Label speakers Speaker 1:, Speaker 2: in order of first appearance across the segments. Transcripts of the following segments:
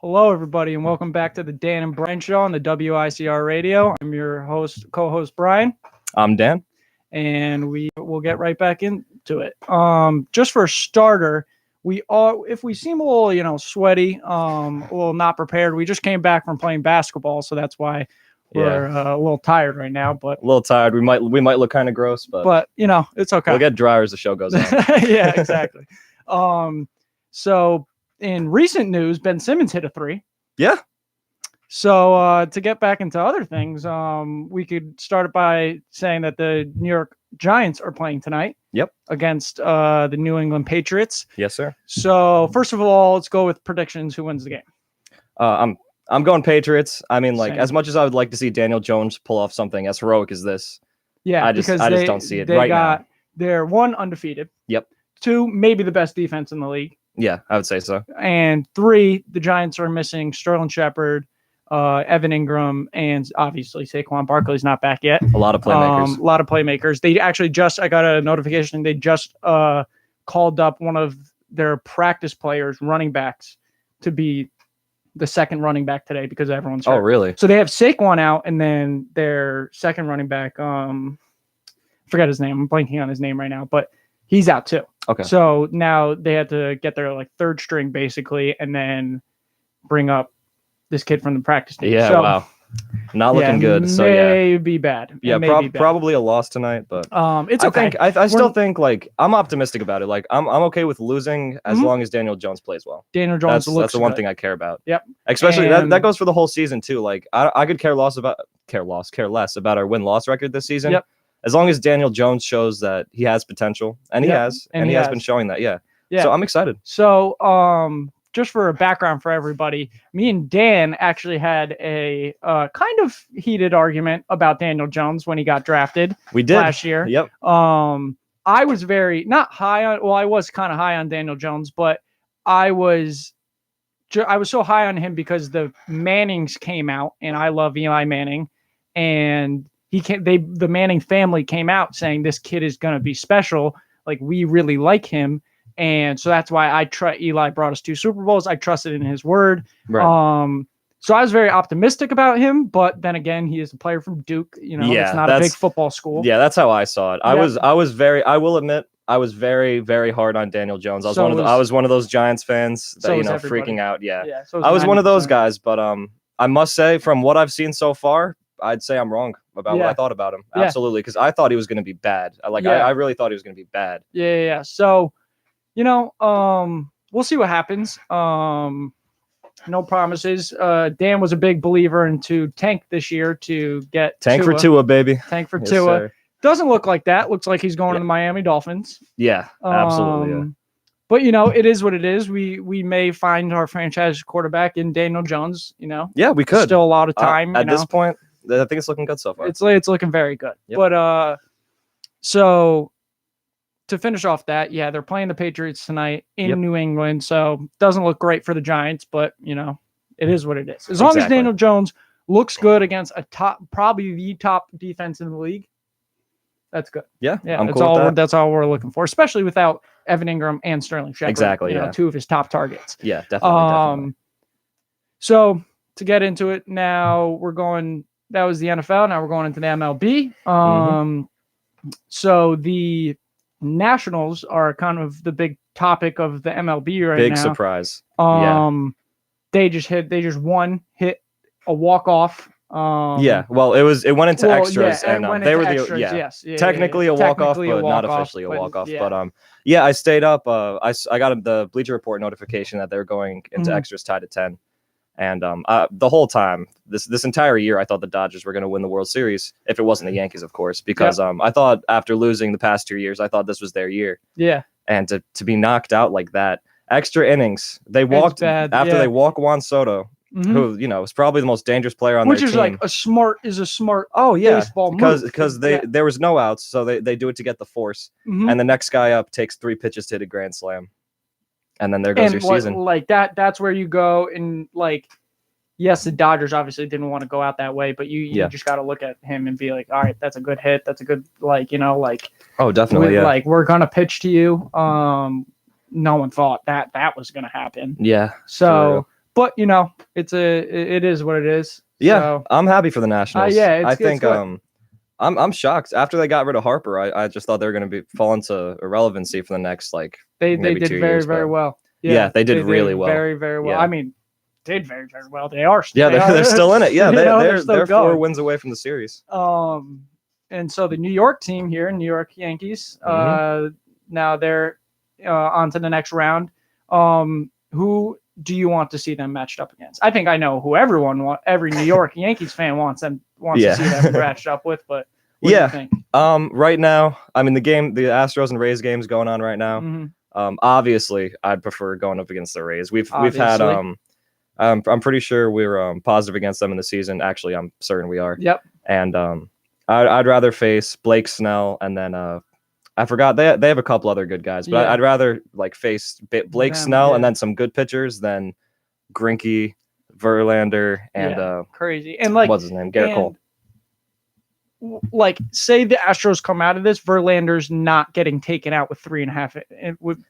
Speaker 1: Hello, everybody, and welcome back to the Dan and Brian Show on the WICR Radio. I'm your co-host Brian,
Speaker 2: I'm Dan.
Speaker 1: and we will get right back into it. Just for a starter, if we seem a little, sweaty, a little not prepared, we just came back from playing basketball, so that's why we're a little tired right now. But
Speaker 2: a little tired. We might look kind of gross, but
Speaker 1: it's okay.
Speaker 2: We'll get drier as the show goes on.
Speaker 1: Yeah, exactly. So in recent news, Ben Simmons hit a three.
Speaker 2: Yeah.
Speaker 1: So to get back into other things, we could start by saying that the New York Giants are playing tonight.
Speaker 2: Yep.
Speaker 1: Against the New England Patriots.
Speaker 2: Yes, sir.
Speaker 1: So first of all, let's go with predictions. Who wins the game?
Speaker 2: I'm going Patriots. I mean,
Speaker 1: Same.
Speaker 2: as much as I would like to see Daniel Jones pull off something as heroic as this,
Speaker 1: Yeah,
Speaker 2: I just don't see it now.
Speaker 1: They're one, undefeated.
Speaker 2: Yep.
Speaker 1: Two, maybe the best defense in the league.
Speaker 2: Yeah, I would say so.
Speaker 1: And three, the Giants are missing Sterling Shepard, Evan Ingram, and obviously Saquon Barkley's not back yet.
Speaker 2: A lot of playmakers.
Speaker 1: They actually I got a notification. They just called up one of their practice players, running backs, to be the second running back today because everyone's hurt.
Speaker 2: Oh, really?
Speaker 1: So they have Saquon out, and then their second running back, I forget his name. I'm blanking on his name right now, but he's out too.
Speaker 2: Okay.
Speaker 1: So now they had to get their third string basically, and then bring up this kid from the practice team.
Speaker 2: Yeah.
Speaker 1: So,
Speaker 2: wow. Not looking good. So
Speaker 1: may be bad.
Speaker 2: Yeah. Probably a loss tonight, but
Speaker 1: it's okay.
Speaker 2: I still think I'm optimistic about it. I'm okay with losing as long as Daniel Jones plays well.
Speaker 1: Daniel Jones
Speaker 2: that's the one
Speaker 1: good.
Speaker 2: thing I care about.
Speaker 1: Yep.
Speaker 2: Especially that goes for the whole season too. I could care less about our win-loss record this season.
Speaker 1: Yep.
Speaker 2: As long as Daniel Jones shows that he has potential, and he has been showing that. Yeah. So I'm excited.
Speaker 1: So just for a background for everybody, me and Dan actually had a kind of heated argument about Daniel Jones when he got drafted.
Speaker 2: We did
Speaker 1: last year.
Speaker 2: Yep.
Speaker 1: I was not high on. Well, I was kind of high on Daniel Jones, but I was so high on him because the Mannings came out, and I love Eli Manning, and the Manning family came out saying this kid is going to be special. Like, we really like him. And so that's why Eli brought us 2 Super Bowls. I trusted in his word.
Speaker 2: Right.
Speaker 1: So I was very optimistic about him, but then again, he is a player from Duke. It's not a big football school.
Speaker 2: Yeah, that's how I saw it. I will admit, I was very, very hard on Daniel Jones. I was one of those Giants fans that, freaking out. Yeah. I was one of those guys, but I must say, from what I've seen so far, I'd say I'm wrong about what I thought about him.
Speaker 1: Yeah.
Speaker 2: Absolutely, because I thought he was going to be bad. I really thought he was going to be bad.
Speaker 1: Yeah. So, we'll see what happens. No promises. Dan was a big believer into tank this year to get
Speaker 2: Tank for Tua, baby.
Speaker 1: Tank for
Speaker 2: Yes,
Speaker 1: Tua.
Speaker 2: sir.
Speaker 1: Doesn't look like that. Looks like he's going to the Miami Dolphins.
Speaker 2: Yeah, absolutely. Yeah.
Speaker 1: But it is what it is. We may find our franchise quarterback in Daniel Jones.
Speaker 2: Yeah, we could.
Speaker 1: Still a lot of time
Speaker 2: at this point. I think it's looking good so far.
Speaker 1: It's looking very good.
Speaker 2: Yep.
Speaker 1: But so to finish off that, they're playing the Patriots tonight in New England. So doesn't look great for the Giants, but it is what it is. As long as Daniel Jones looks good against probably the top defense in the league, that's good.
Speaker 2: Yeah. I'm
Speaker 1: that's
Speaker 2: cool
Speaker 1: all.
Speaker 2: with that.
Speaker 1: That's all we're looking for, especially without Evan Ingram and Sterling Shepard.
Speaker 2: Exactly.
Speaker 1: 2 of his top targets.
Speaker 2: Yeah, definitely.
Speaker 1: So to get into it now, that was the NFL. Now we're going into the MLB. So the Nationals are kind of the big topic of the MLB right now.
Speaker 2: Big surprise.
Speaker 1: They just won, hit a walk-off.
Speaker 2: Well, it went into extras, and they were technically a walk-off, but not officially a walk-off. But I stayed up. I got the Bleacher Report notification that they were going into extras tied at 10. And the whole time, this entire year, I thought the Dodgers were going to win the World Series, if it wasn't the Yankees, of course, because I thought after losing the past 2 years, I thought this was their year.
Speaker 1: Yeah.
Speaker 2: And to be knocked out like that, extra innings, they walked they walk Juan Soto, who is probably the most dangerous player on their team.
Speaker 1: Which is like a smart baseball move.
Speaker 2: Because there was no outs, so they do it to get the force, and the next guy up takes 3 pitches to hit a grand slam. And then there goes your season.
Speaker 1: Like that's where you go. And yes, the Dodgers obviously didn't want to go out that way, but you just got to look at him and be like, all right, that's a good hit. That's a good,
Speaker 2: oh, definitely.
Speaker 1: We're going to pitch to you. No one thought that was going to happen.
Speaker 2: Yeah.
Speaker 1: So, But it is what it is.
Speaker 2: Yeah,
Speaker 1: so,
Speaker 2: I'm happy for the Nationals.
Speaker 1: Yeah,
Speaker 2: I think I'm shocked. After they got rid of Harper, I just thought they were going to fall into irrelevancy for the next
Speaker 1: they did very well.
Speaker 2: Yeah, they did really well.
Speaker 1: Very, very well.
Speaker 2: Yeah.
Speaker 1: I mean, did very, very well. They are.
Speaker 2: Yeah, they're still in it. Yeah, they're 4
Speaker 1: going.
Speaker 2: wins away from the series.
Speaker 1: And so the New York team here, New York Yankees, now they're on to the next round. Who do you want to see them matched up against? I think I know who every New York Yankees fan wants to see them matched up with, but what do you think?
Speaker 2: Right now, I mean the Astros and Rays game's going on right now. Obviously I'd prefer going up against the Rays. We've had I'm pretty sure we were positive against them in the season. Actually, I'm certain we are.
Speaker 1: Yep.
Speaker 2: And I'd rather face Blake Snell, and then I forgot they have a couple other good guys, but I'd rather face Blake Snell and then some good pitchers than Greinke, Verlander, and
Speaker 1: crazy. And
Speaker 2: what's his name? Garrett Cole.
Speaker 1: Say the Astros come out of this, Verlander's not getting taken out with 3.5 with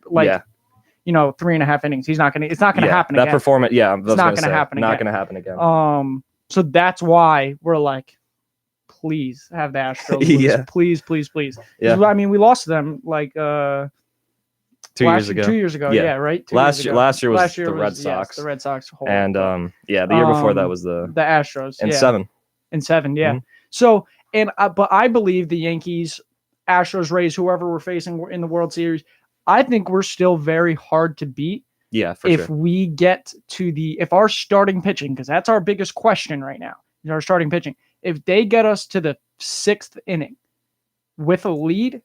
Speaker 1: 3.5 innings. He's not gonna. It's not gonna happen again.
Speaker 2: That performance,
Speaker 1: it's not gonna happen.
Speaker 2: Not gonna happen again.
Speaker 1: So that's why we're like, please have the Astros. Please.
Speaker 2: Yeah.
Speaker 1: I mean, we lost to them
Speaker 2: 2 years ago.
Speaker 1: 2 years ago. Yeah, right.
Speaker 2: Last year was the Red Sox.
Speaker 1: The Red Sox.
Speaker 2: And the year before that was the
Speaker 1: Astros.
Speaker 2: In 7.
Speaker 1: In 7, yeah. So but I believe the Yankees, Astros, Rays, whoever we're facing in the World Series, I think we're still very hard to beat.
Speaker 2: Yeah, for
Speaker 1: if
Speaker 2: sure.
Speaker 1: we get to if our starting pitching, because that's our biggest question right now, is our starting pitching. If they get us to the 6th inning with a lead,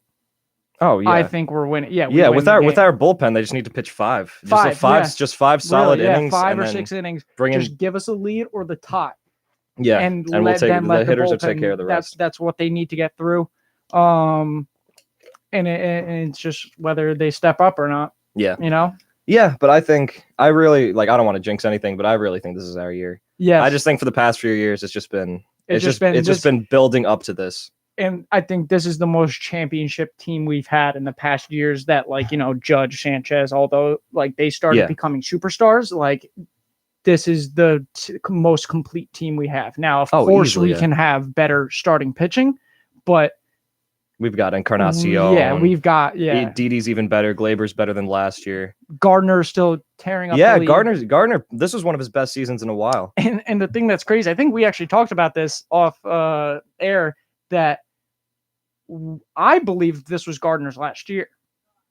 Speaker 1: I think we're winning. Yeah,
Speaker 2: with our bullpen, they just need to pitch 5. Just 5 solid innings.
Speaker 1: 5 or 6 innings. Just give us a lead or the tie.
Speaker 2: Yeah,
Speaker 1: and we'll take the
Speaker 2: hitters will take care of the rest.
Speaker 1: That's what they need to get through. And it's just whether they step up or not.
Speaker 2: Yeah.
Speaker 1: Yeah,
Speaker 2: but I think I really I don't want to jinx anything, but I really think this is our year.
Speaker 1: Yeah.
Speaker 2: I just think for the past few years it's just been building up to this.
Speaker 1: And I think this is the most championship team we've had in the past years that Judge, Sanchez, although they started becoming superstars, this is the most complete team we have. Now, of course, easily, we can have better starting pitching, but
Speaker 2: we've got Encarnacion.
Speaker 1: Yeah, we've got
Speaker 2: Didi's even better. Glaber's better than last year.
Speaker 1: Gardner's still tearing up.
Speaker 2: Yeah,
Speaker 1: the league.
Speaker 2: Gardner. This was one of his best seasons in a while.
Speaker 1: And the thing that's crazy, I think we actually talked about this off air, that I believe this was Gardner's last year.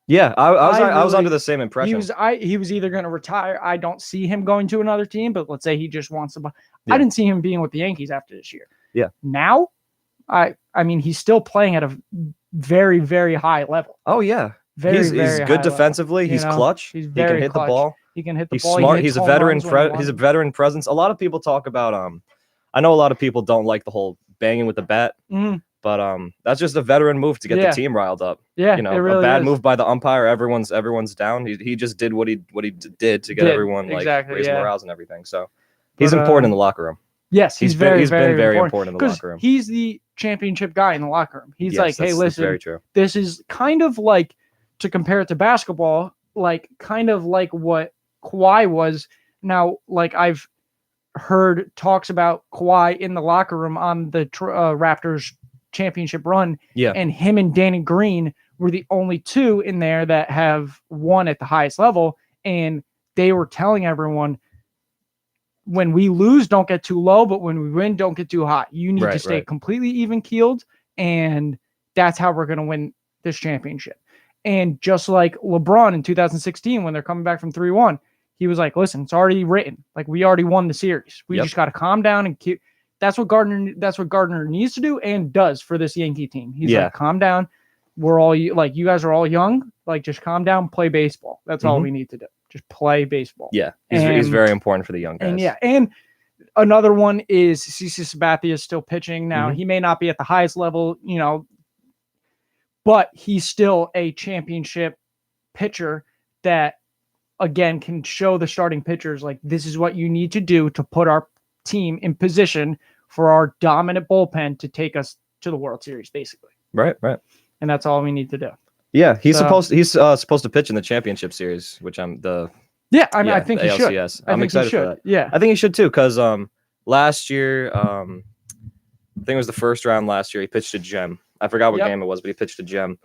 Speaker 2: Yeah, I was under the same impression.
Speaker 1: He was either going to retire. I don't see him going to another team, but let's say he just wants to. I didn't see him being with the Yankees after this year.
Speaker 2: Yeah.
Speaker 1: Now, I mean, he's still playing at a very, very high level.
Speaker 2: Oh yeah, he's good defensively. He's clutch.
Speaker 1: He can
Speaker 2: hit the ball.
Speaker 1: He can hit the ball.
Speaker 2: He's smart. He's a veteran. He's a veteran presence. A lot of people talk about I know a lot of people don't like the whole banging with the bat. But that's just a veteran move to get the team riled up.
Speaker 1: Yeah, it really
Speaker 2: a bad
Speaker 1: is.
Speaker 2: move by the umpire. Everyone's down. He just did what he did to get everyone raise morals and everything. So he's important in the locker room.
Speaker 1: Yes, he's been very
Speaker 2: important in the locker room.
Speaker 1: He's the championship guy in the locker room. He's hey, listen,
Speaker 2: very true.
Speaker 1: This is kind of to compare it to basketball, kind of like what Kawhi was. Now, I've heard talks about Kawhi in the locker room on the Raptors championship run, and him and Danny Green were the only two in there that have won at the highest level, and they were telling everyone, when we lose, don't get too low, but when we win, don't get too high. You need to stay completely even keeled, and that's how we're going to win this championship. And just like LeBron in 2016, when they're coming back from 3-1, he was like, listen, it's already written. We already won the series. We just got to calm down and keep. That's what Gardner needs to do and does for this Yankee team. He's calm down. We're all you guys are all young. Just calm down, play baseball. That's all we need to do. Just play baseball.
Speaker 2: Yeah, he's very important for the young guys.
Speaker 1: And another one is CC Sabathia is still pitching now. He may not be at the highest level, but he's still a championship pitcher that, again, can show the starting pitchers this is what you need to do to put our team in position for our dominant bullpen to take us to the World Series, basically.
Speaker 2: Right.
Speaker 1: And that's all we need to do.
Speaker 2: Yeah, he's supposed to pitch in the championship series, which
Speaker 1: Yeah, I mean, I think he should.
Speaker 2: I'm excited for that.
Speaker 1: Yeah,
Speaker 2: I think he should too, because last year, I think it was the first round last year. He pitched a gem. I forgot what game it was, but he pitched a gem.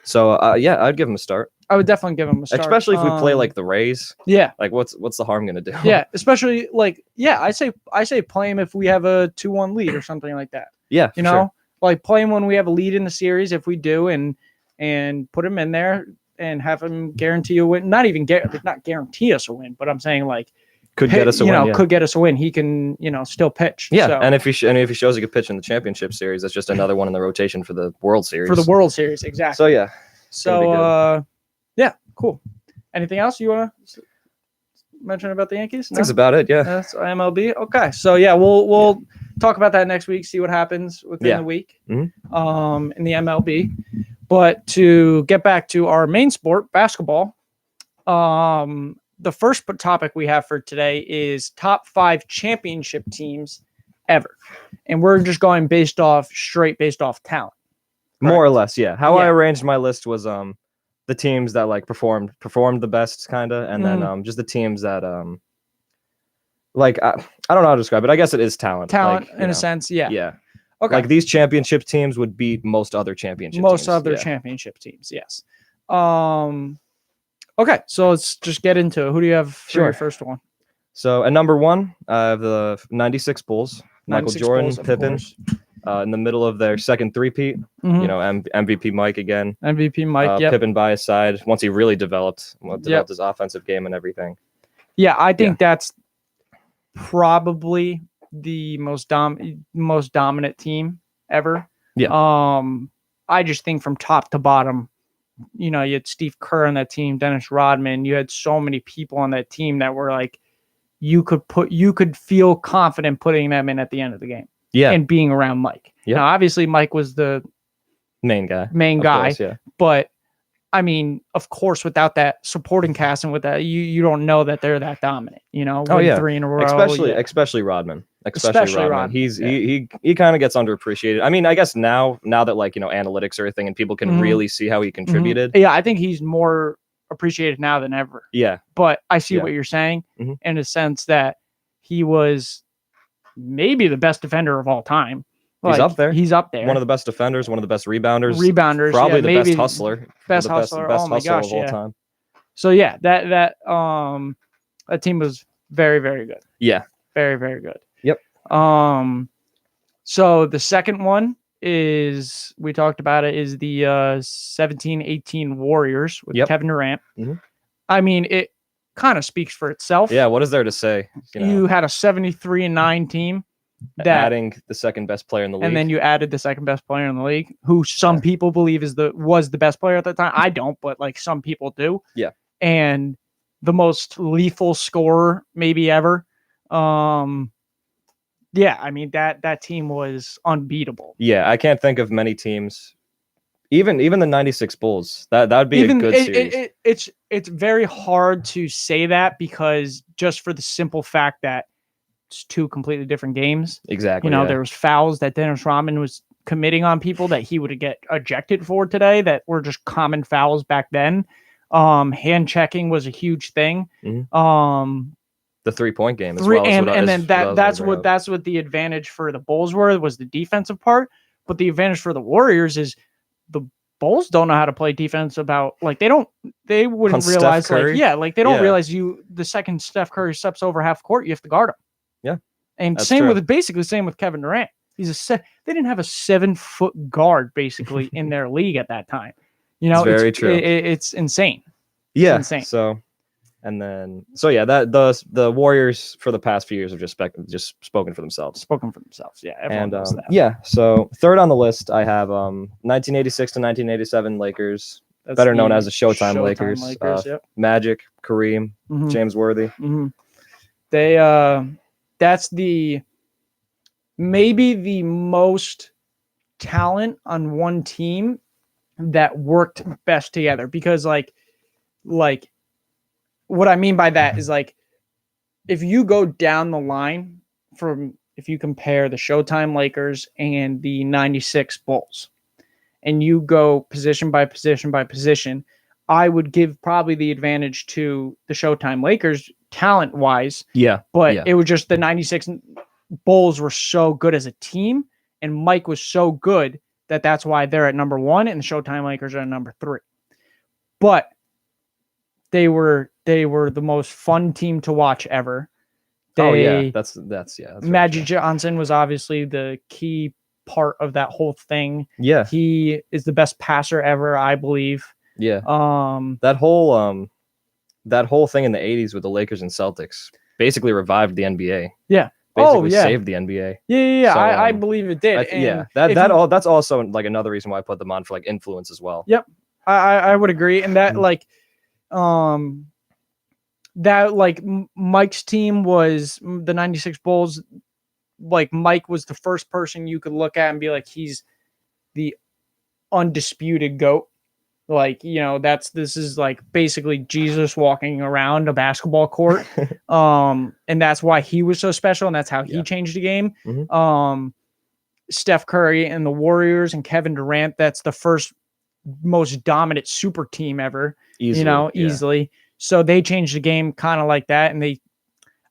Speaker 2: So yeah, I'd give him a start.
Speaker 1: I would definitely give him a start,
Speaker 2: especially if we play like the Rays.
Speaker 1: Yeah,
Speaker 2: like what's the harm gonna do?
Speaker 1: Yeah, especially like I say play him if we have a 2-1 lead or something like that.
Speaker 2: Yeah,
Speaker 1: you know, sure. Like play him when we have a lead in the series if we do, and put him in there and have him guarantee a win. Not guarantee us a win, but I'm saying like
Speaker 2: could get us a win.
Speaker 1: Could get us a win. He can still pitch.
Speaker 2: Yeah, so. and if he shows he could pitch in the championship series, that's just another one in the rotation for the World Series.
Speaker 1: Exactly.
Speaker 2: So yeah.
Speaker 1: So yeah, cool. Anything else you want to mention about the Yankees?
Speaker 2: No? That's about it. Yeah.
Speaker 1: That's MLB. Okay, so yeah, we'll talk about that next week. See what happens within the week.
Speaker 2: Mm-hmm.
Speaker 1: In the MLB. But to get back to our main sport, basketball. The first topic we have for today is top 5 championship teams ever, and we're just going based off talent.
Speaker 2: More or less, yeah. How I arranged my list was the teams that like performed the best, kind of, and then just the teams that like I don't know how to describe it. I guess it is talent.
Speaker 1: Talent in a sense, yeah.
Speaker 2: Yeah.
Speaker 1: Okay.
Speaker 2: Like these championship teams would beat most other championship teams.
Speaker 1: Championship teams, yes. Okay, so let's just get into it. Who do you have for your first one?
Speaker 2: So at number 1, I have the 96 Bulls. Michael Jordan, Pippen. In the middle of their second three-peat, MVP Mike again.
Speaker 1: MVP Mike,
Speaker 2: Pippen by his side once he really developed his offensive game and everything.
Speaker 1: Yeah, I think that's probably the most dominant team ever.
Speaker 2: Yeah.
Speaker 1: I just think from top to bottom, you had Steve Kerr on that team, Dennis Rodman. You had so many people on that team that were like, you could feel confident putting them in at the end of the game.
Speaker 2: Yeah.
Speaker 1: And being around Mike.
Speaker 2: Yeah.
Speaker 1: Now, obviously, Mike was the
Speaker 2: main guy.
Speaker 1: Course, yeah. But I mean, of course, without that supporting cast and with that, you don't know that they're that dominant. 3 in a row.
Speaker 2: Especially Rodman. Especially Rodman. He kind of gets underappreciated. I mean, I guess now that like analytics are a thing and people can really see how he contributed.
Speaker 1: Yeah, I think he's more appreciated now than ever.
Speaker 2: Yeah.
Speaker 1: But I see what you're saying in a sense that he was maybe the best defender of all time.
Speaker 2: He's up there.
Speaker 1: One
Speaker 2: of the best defenders, one of the best rebounders.
Speaker 1: Probably
Speaker 2: the best hustler.
Speaker 1: Best hustler
Speaker 2: of all time.
Speaker 1: So yeah, that team was very, very good.
Speaker 2: Yeah.
Speaker 1: Very, very good.
Speaker 2: Yep.
Speaker 1: So the second one is, we talked about it, is the 17-18 Warriors with Kevin Durant.
Speaker 2: Mm-hmm.
Speaker 1: I mean, it kind of speaks for itself.
Speaker 2: Yeah, what is there to say?
Speaker 1: You had a 73-9 team.
Speaker 2: Adding the second best player in the league.
Speaker 1: And then you added the second best player in the league, who some people believe was the best player at the time. I don't, but like some people do.
Speaker 2: Yeah.
Speaker 1: And the most lethal scorer maybe ever. Yeah, I mean that team was unbeatable.
Speaker 2: Yeah, I can't think of many teams. Even the 96 Bulls. That would be a good series.
Speaker 1: It's very hard to say that because just for the simple fact that it's 2 completely different games.
Speaker 2: Exactly.
Speaker 1: There was fouls that Dennis Rodman was committing on people that he would get ejected for today that were just common fouls back then. Hand checking was a huge thing.
Speaker 2: Mm-hmm. The 3-point game as well.
Speaker 1: That's what the advantage for the Bulls was the defensive part. But the advantage for the Warriors is the Bulls don't know how to play defense they wouldn't realize they don't realize the second Steph Curry steps over half court, you have to guard him.
Speaker 2: Yeah.
Speaker 1: And same with Kevin Durant. They didn't have a 7-foot guard basically in their league at that time.
Speaker 2: It's very true.
Speaker 1: It's insane.
Speaker 2: Yeah. It's insane. The Warriors for the past few years have just spoken for themselves.
Speaker 1: Yeah. Everyone knows that.
Speaker 2: Yeah. So third on the list, I have 1986 to 1987 Lakers, better known as the Showtime Lakers. Magic, Kareem, James Worthy.
Speaker 1: Mm-hmm. That's maybe the most talent on one team that worked best together, because like what I mean by that is like, if you go down the line if you compare the Showtime Lakers and the 96 Bulls and you go position by position by position, I would give probably the advantage to the Showtime Lakers talent-wise.
Speaker 2: Yeah.
Speaker 1: But it was just the 96 Bulls were so good as a team, and Mike was so good that's why they're at number 1, and the Showtime Lakers are at number 3. But they were the most fun team to watch ever.
Speaker 2: That's
Speaker 1: Magic Johnson was obviously the key part of that whole thing.
Speaker 2: Yeah.
Speaker 1: He is the best passer ever, I believe.
Speaker 2: Yeah. That whole thing in the 80s with the Lakers and Celtics basically revived the NBA.
Speaker 1: Yeah.
Speaker 2: Basically saved the NBA.
Speaker 1: Yeah. So, I believe it did.
Speaker 2: That's also like another reason why I put them on for like influence as well.
Speaker 1: Yep. I would agree. And that Mike's team was the 96 Bulls. Like Mike was the first person you could look at and be like, he's the undisputed GOAT. Like, this is like basically Jesus walking around a basketball court. And that's why he was so special. And that's how he changed the game.
Speaker 2: Mm-hmm.
Speaker 1: Steph Curry and the Warriors and Kevin Durant, that's the first most dominant super team ever, easily. So they changed the game kind of like that. And I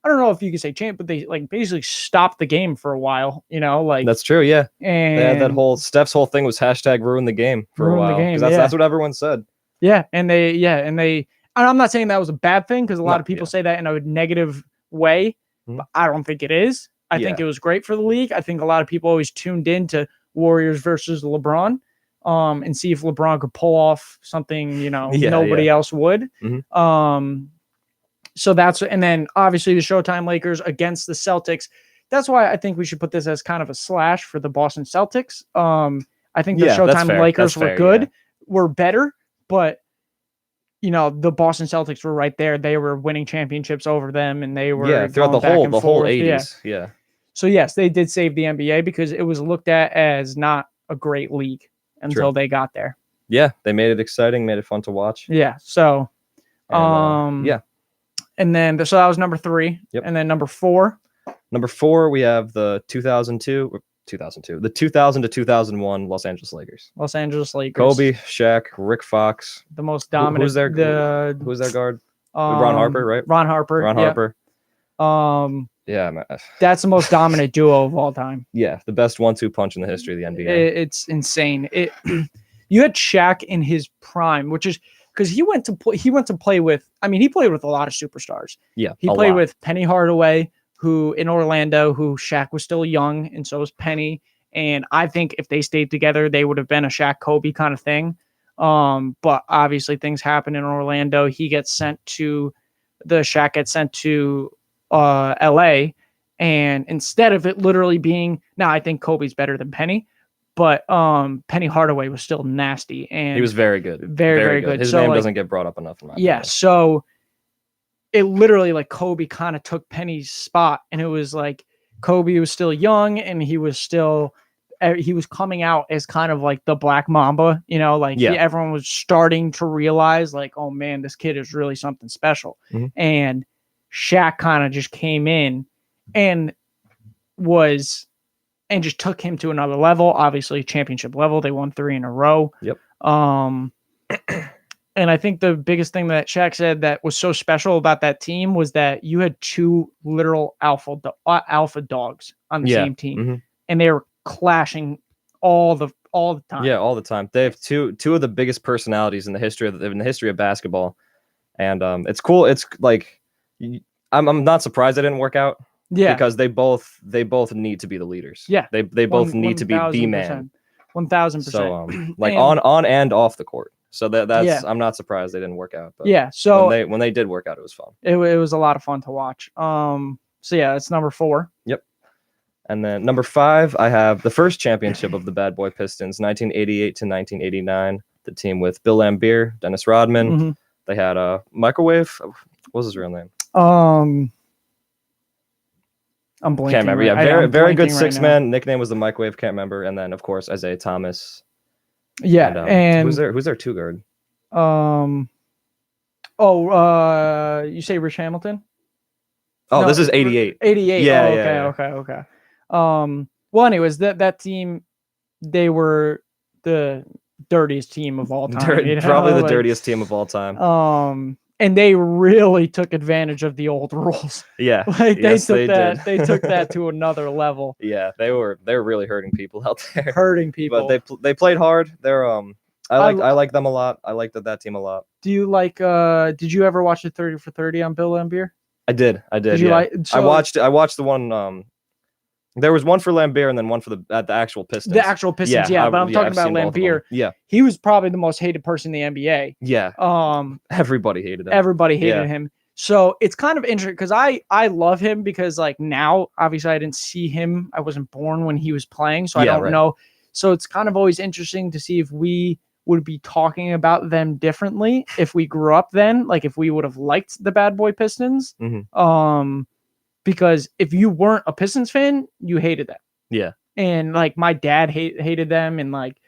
Speaker 1: don't know if you could say change, but they like basically stopped the game for a while,
Speaker 2: That's true. Yeah.
Speaker 1: And
Speaker 2: that Steph's whole thing was #ruin the game for a while. Because that's what everyone said.
Speaker 1: Yeah. And I'm not saying that was a bad thing, because a lot of people say that in a negative way, but I don't think it is. I think it was great for the league. I think a lot of people always tuned in to Warriors versus LeBron, and see if LeBron could pull off something, nobody else would.
Speaker 2: Mm-hmm.
Speaker 1: So and then obviously the Showtime Lakers against the Celtics. That's why I think we should put this as kind of a slash for the Boston Celtics. I think the Showtime Lakers were good, were better, but the Boston Celtics were right there. They were winning championships over them, and they were
Speaker 2: throughout the whole 80s. Yeah.
Speaker 1: So yes, they did save the NBA because it was looked at as not a great league until they got there.
Speaker 2: Yeah, they made it exciting, made it fun to watch.
Speaker 1: Yeah. So, and then so that was number 3.
Speaker 2: Yep.
Speaker 1: And then number 4.
Speaker 2: Number 4, we have the 2000 to 2001 Los Angeles Lakers.
Speaker 1: Los Angeles Lakers.
Speaker 2: Kobe, Shaq, Rick Fox.
Speaker 1: The most dominant.
Speaker 2: Who's their guard? Ron Harper, right?
Speaker 1: Ron Harper.
Speaker 2: Yeah, man.
Speaker 1: That's the most dominant duo of all time.
Speaker 2: Yeah, the best 1-2 punch in the history of the NBA.
Speaker 1: It's insane. You had Shaq in his prime, which is because he went to play with. I mean, he played with a lot of superstars.
Speaker 2: Yeah,
Speaker 1: he played with Penny Hardaway, who in Orlando, who Shaq was still young, and so was Penny. And I think if they stayed together, they would have been a Shaq Kobe kind of thing. But obviously things happen in Orlando. Shaq gets sent to LA, and instead of it literally being, now I think Kobe's better than Penny, but Penny Hardaway was still nasty, and
Speaker 2: he was very good.
Speaker 1: Very, very good.
Speaker 2: His name doesn't get brought up enough in my opinion.
Speaker 1: So it literally, like, Kobe kind of took Penny's spot, and it was like Kobe was still young, and he was coming out as kind of like the Black Mamba, everyone was starting to realize, like, oh man, this kid is really something special.
Speaker 2: Mm-hmm.
Speaker 1: And Shaq kind of just came in and just took him to another level, obviously championship level. They won 3 in a row.
Speaker 2: Yep.
Speaker 1: And I think the biggest thing that Shaq said that was so special about that team was that you had 2 literal alpha dogs on the same team,
Speaker 2: mm-hmm.
Speaker 1: and they were clashing all the time.
Speaker 2: Yeah, all the time. They have two of the biggest personalities in the history of basketball, and it's cool. It's like I'm not surprised they didn't work out.
Speaker 1: Yeah,
Speaker 2: because they both need to be the leaders.
Speaker 1: Yeah,
Speaker 2: they both need to be the man.
Speaker 1: 1000%.
Speaker 2: So like on and off the court. So that's I'm not surprised they didn't work out. But
Speaker 1: yeah, so
Speaker 2: when they did work out, it was fun.
Speaker 1: It was a lot of fun to watch. So yeah, it's number 4.
Speaker 2: Yep. And then number 5, I have the first championship of the Bad Boy Pistons, 1988 to 1989. The team with Bill Laimbeer, Dennis Rodman.
Speaker 1: Mm-hmm.
Speaker 2: They had a Microwave. What was his real name?
Speaker 1: I'm blanking.
Speaker 2: Can't remember. Yeah, very good 6-man. Nickname was the Microwave. Can't remember. And then of course Isaiah Thomas.
Speaker 1: Yeah, and
Speaker 2: who's their 2 guard?
Speaker 1: You say Rich Hamilton?
Speaker 2: Oh, no, this is 88.
Speaker 1: 88.
Speaker 2: Yeah.
Speaker 1: Okay. Well, anyways, that team, they were the dirtiest team of all time.
Speaker 2: Probably the dirtiest team of all time.
Speaker 1: And they really took advantage of the old rules.
Speaker 2: Yeah,
Speaker 1: like they took that to another level.
Speaker 2: Yeah, they were really hurting people out there.
Speaker 1: Hurting people.
Speaker 2: But they played hard. They're I like them a lot. I liked that team a lot.
Speaker 1: Do you like did you ever watch the 30 for 30 on Bill Laimbeer?
Speaker 2: I did. Did you like I watched the one there was one for Laimbeer and then one for the actual Pistons.
Speaker 1: The actual Pistons, yeah. But I'm talking about Laimbeer.
Speaker 2: Yeah.
Speaker 1: He was probably the most hated person in the NBA.
Speaker 2: Yeah. Everybody hated him.
Speaker 1: Everybody hated him. So it's kind of interesting because I love him because like now, obviously I didn't see him. I wasn't born when he was playing, so I don't know. So it's kind of always interesting to see if we would be talking about them differently if we grew up then, like if we would have liked the Bad Boy Pistons.
Speaker 2: Mm-hmm.
Speaker 1: Because if you weren't a Pistons fan, you hated them.
Speaker 2: Yeah.
Speaker 1: And like my dad hated them. And like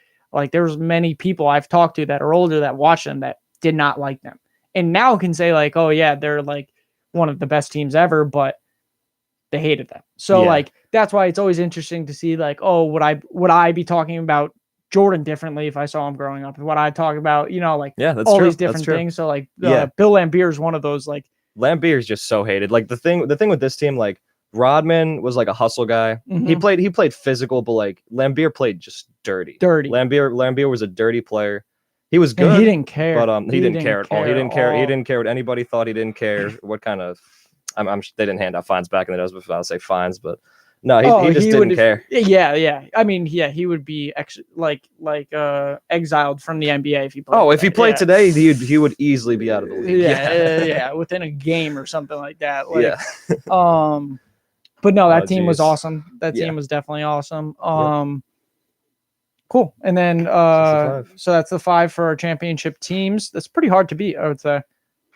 Speaker 1: there was many people I've talked to that are older that watched them that did not like them. And now can say like, oh yeah, they're like one of the best teams ever, but they hated them. So like, that's why it's always interesting to see like, oh, would I be talking about Jordan differently if I saw him growing up? And what I talk about, like
Speaker 2: that's
Speaker 1: all
Speaker 2: true.
Speaker 1: These different things. So like Bill Laimbeer is one of those like,
Speaker 2: Laimbeer is just so hated. Like the thing with this team, like Rodman was like a hustle guy. Mm-hmm. He played physical, but like Laimbeer played just dirty. Laimbeer was a dirty player. He was good.
Speaker 1: And he didn't care.
Speaker 2: But he didn't care at all. He didn't care. He didn't care what anybody thought. He didn't care what kind of they didn't hand out fines back in the days, but I'll say fines, but no, he just didn't care.
Speaker 1: Yeah. I mean, he would be exiled from the NBA if he played.
Speaker 2: Oh, if he played today, he would easily be out of the league.
Speaker 1: Yeah, within a game or something like that. Like, but no, that team was awesome. That team was definitely awesome. Cool. And then so that's the 5 for our championship teams. That's pretty hard to beat, I would say.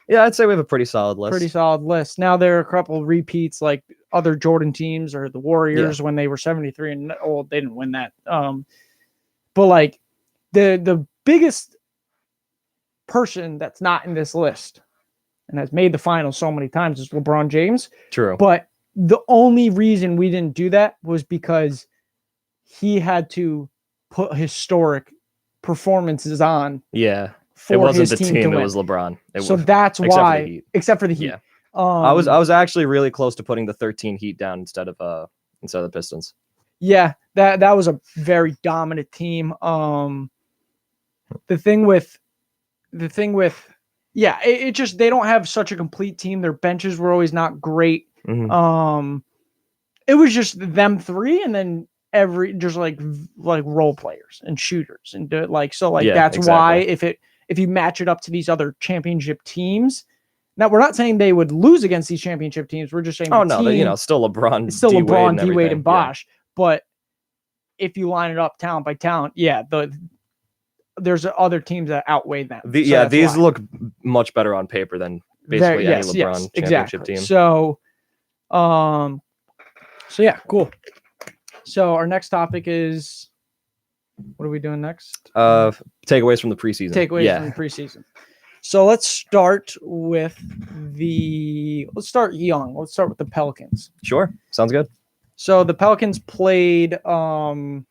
Speaker 2: Yeah, I'd say we have a pretty solid list. Now there are a couple repeats like other Jordan teams or the Warriors when they were 73 and old. They didn't win that. But like the biggest person that's not in this list and has made the finals so many times is LeBron James. True.
Speaker 1: But the only reason we didn't do that was because he had to put historic performances on.
Speaker 2: Yeah. It wasn't the team, it was LeBron.
Speaker 1: That's why, except for the Heat.
Speaker 2: Yeah. I was actually really close to putting the 13 Heat down instead of the Pistons.
Speaker 1: Yeah, that was a very dominant team. The thing with it just they don't have such a complete team. Their benches were always not great.
Speaker 2: Mm-hmm.
Speaker 1: It was just them 3 and then just like role players and shooters and that's exactly why if you match it up to these other championship teams. Now we're not saying they would lose against these championship teams. We're just saying,
Speaker 2: still LeBron,
Speaker 1: it's still LeBron, D-Wade, and Bosh. Yeah. But if you line it up talent by talent, there's other teams that outweigh them.
Speaker 2: These look much better on paper than basically any LeBron championship team.
Speaker 1: So yeah, cool. So our next topic is, what are we doing next?
Speaker 2: Takeaways from the preseason.
Speaker 1: From the preseason. So let's start with let's start young. Let's start with the Pelicans.
Speaker 2: Sure. Sounds good.
Speaker 1: So the Pelicans played who